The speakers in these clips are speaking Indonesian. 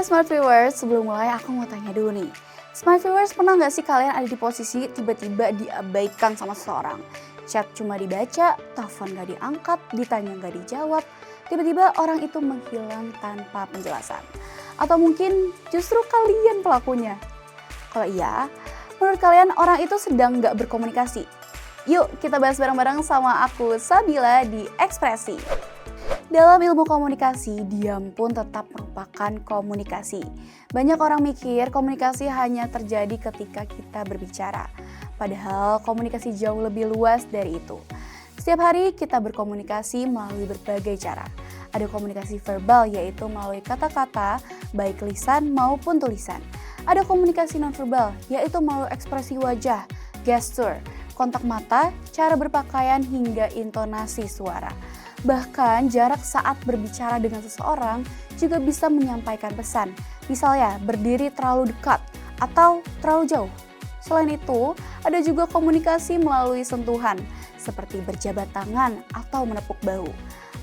Smart Viewers, sebelum mulai aku mau tanya dulu nih. Smart Viewers, pernah nggak sih kalian ada di posisi tiba-tiba diabaikan sama seseorang? Chat cuma dibaca, telepon nggak diangkat, ditanya nggak dijawab, tiba-tiba orang itu menghilang tanpa penjelasan. Atau mungkin justru kalian pelakunya? Kalau iya, menurut kalian orang itu sedang nggak berkomunikasi? Yuk kita bahas bareng-bareng sama aku, Sabila, di Ekspresi. Dalam ilmu komunikasi, diam pun tetap merupakan komunikasi. Banyak orang mikir komunikasi hanya terjadi ketika kita berbicara. Padahal komunikasi jauh lebih luas dari itu. Setiap hari kita berkomunikasi melalui berbagai cara. Ada komunikasi verbal, yaitu melalui kata-kata, baik lisan maupun tulisan. Ada komunikasi nonverbal, yaitu melalui ekspresi wajah, gestur, kontak mata, cara berpakaian, hingga intonasi suara. Bahkan jarak saat berbicara dengan seseorang juga bisa menyampaikan pesan. Misalnya berdiri terlalu dekat atau terlalu jauh. Selain itu, ada juga komunikasi melalui sentuhan, seperti berjabat tangan atau menepuk bahu.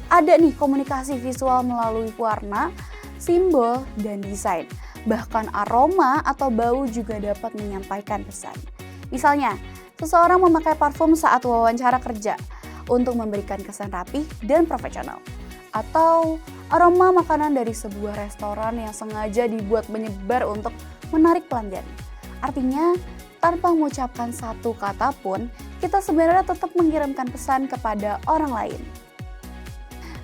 Ada nih komunikasi visual melalui warna, simbol, dan desain. Bahkan aroma atau bau juga dapat menyampaikan pesan. Misalnya, seseorang memakai parfum saat wawancara kerja untuk memberikan kesan rapi dan profesional. Atau aroma makanan dari sebuah restoran yang sengaja dibuat menyebar untuk menarik pelanggan. Artinya, tanpa mengucapkan satu kata pun, kita sebenarnya tetap mengirimkan pesan kepada orang lain.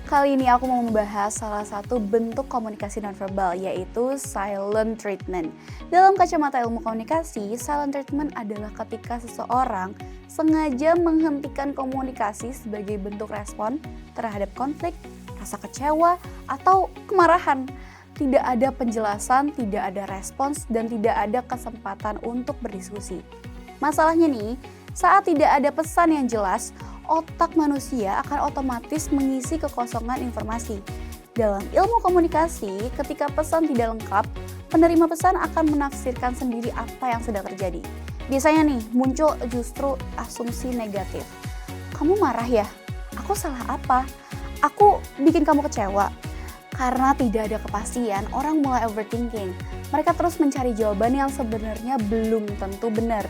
Kali ini aku mau membahas salah satu bentuk komunikasi nonverbal, yaitu silent treatment. Dalam kacamata ilmu komunikasi, silent treatment adalah ketika seseorang sengaja menghentikan komunikasi sebagai bentuk respon terhadap konflik, rasa kecewa, atau kemarahan. Tidak ada penjelasan, tidak ada respons, dan tidak ada kesempatan untuk berdiskusi. Masalahnya nih, saat tidak ada pesan yang jelas, otak manusia akan otomatis mengisi kekosongan informasi. Dalam ilmu komunikasi, ketika pesan tidak lengkap, penerima pesan akan menafsirkan sendiri apa yang sedang terjadi. Biasanya nih, muncul justru asumsi negatif. Kamu marah ya? Aku salah apa? Aku bikin kamu kecewa? Karena tidak ada kepastian, orang mulai overthinking. Mereka terus mencari jawaban yang sebenarnya belum tentu benar.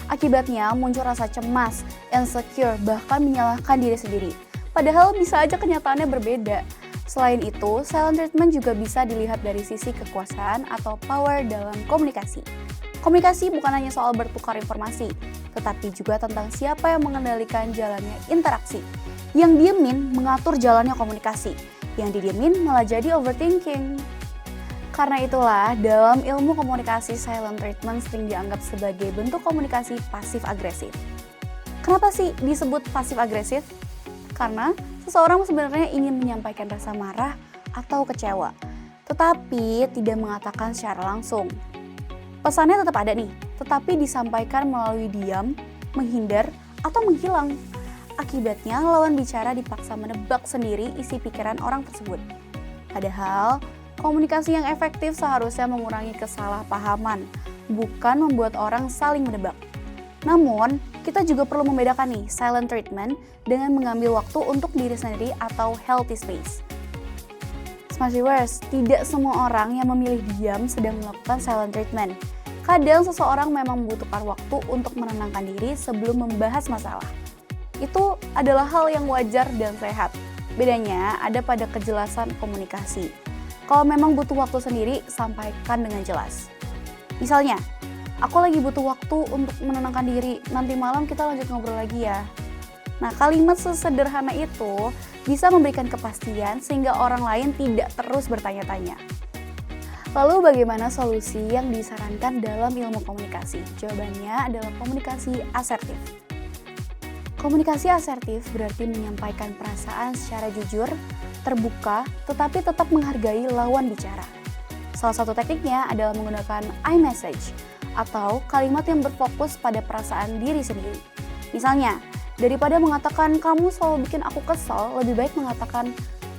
Akibatnya muncul rasa cemas, insecure, bahkan menyalahkan diri sendiri. Padahal bisa aja kenyataannya berbeda. Selain itu, silent treatment juga bisa dilihat dari sisi kekuasaan atau power dalam komunikasi. Komunikasi bukan hanya soal bertukar informasi, tetapi juga tentang siapa yang mengendalikan jalannya interaksi. Yang diemin mengatur jalannya komunikasi, yang didiemin malah jadi overthinking. Karena itulah, dalam ilmu komunikasi, silent treatment sering dianggap sebagai bentuk komunikasi pasif-agresif. Kenapa sih disebut pasif-agresif? Karena seseorang sebenarnya ingin menyampaikan rasa marah atau kecewa, tetapi tidak mengatakan secara langsung. Pesannya tetap ada nih, tetapi disampaikan melalui diam, menghindar, atau menghilang. Akibatnya, lawan bicara dipaksa menebak sendiri isi pikiran orang tersebut. Padahal, komunikasi yang efektif seharusnya mengurangi kesalahpahaman, bukan membuat orang saling menebak. Namun, kita juga perlu membedakan nih silent treatment dengan mengambil waktu untuk diri sendiri atau healthy space. Smart Viewers, tidak semua orang yang memilih diam sedang melakukan silent treatment. Kadang seseorang memang membutuhkan waktu untuk menenangkan diri sebelum membahas masalah. Itu adalah hal yang wajar dan sehat. Bedanya ada pada kejelasan komunikasi. Kalau memang butuh waktu sendiri, sampaikan dengan jelas. Misalnya, aku lagi butuh waktu untuk menenangkan diri, nanti malam kita lanjut ngobrol lagi ya. Nah, kalimat sesederhana itu bisa memberikan kepastian sehingga orang lain tidak terus bertanya-tanya. Lalu bagaimana solusi yang disarankan dalam ilmu komunikasi? Jawabannya adalah komunikasi asertif. Komunikasi asertif berarti menyampaikan perasaan secara jujur, terbuka, tetapi tetap menghargai lawan bicara. Salah satu tekniknya adalah menggunakan I message atau kalimat yang berfokus pada perasaan diri sendiri. Misalnya, daripada mengatakan kamu selalu bikin aku kesal, lebih baik mengatakan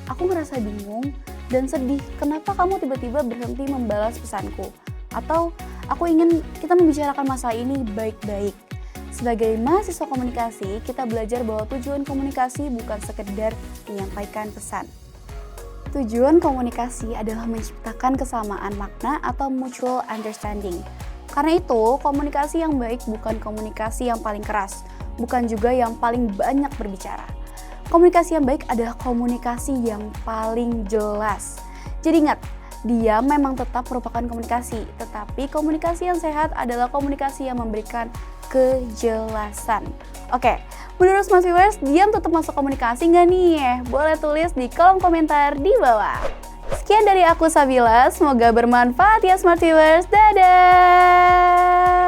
aku ngerasa bingung dan sedih kenapa kamu tiba-tiba berhenti membalas pesanku. Atau aku ingin kita membicarakan masalah ini baik-baik. Sebagai mahasiswa komunikasi, kita belajar bahwa tujuan komunikasi bukan sekedar menyampaikan pesan, Tujuan komunikasi adalah menciptakan kesamaan makna atau mutual understanding. Karena itu, komunikasi yang baik bukan komunikasi yang paling keras, bukan juga yang paling banyak berbicara. Komunikasi yang baik adalah komunikasi yang paling jelas. Jadi ingat, diam memang tetap merupakan komunikasi, tetapi komunikasi yang sehat adalah komunikasi yang memberikan kejelasan. Oke, menurut Smart Viewers, diam tetap masuk komunikasi nggak nih? Boleh tulis di kolom komentar di bawah. Sekian dari aku Sabila, semoga bermanfaat ya Smart Viewers. Dadah!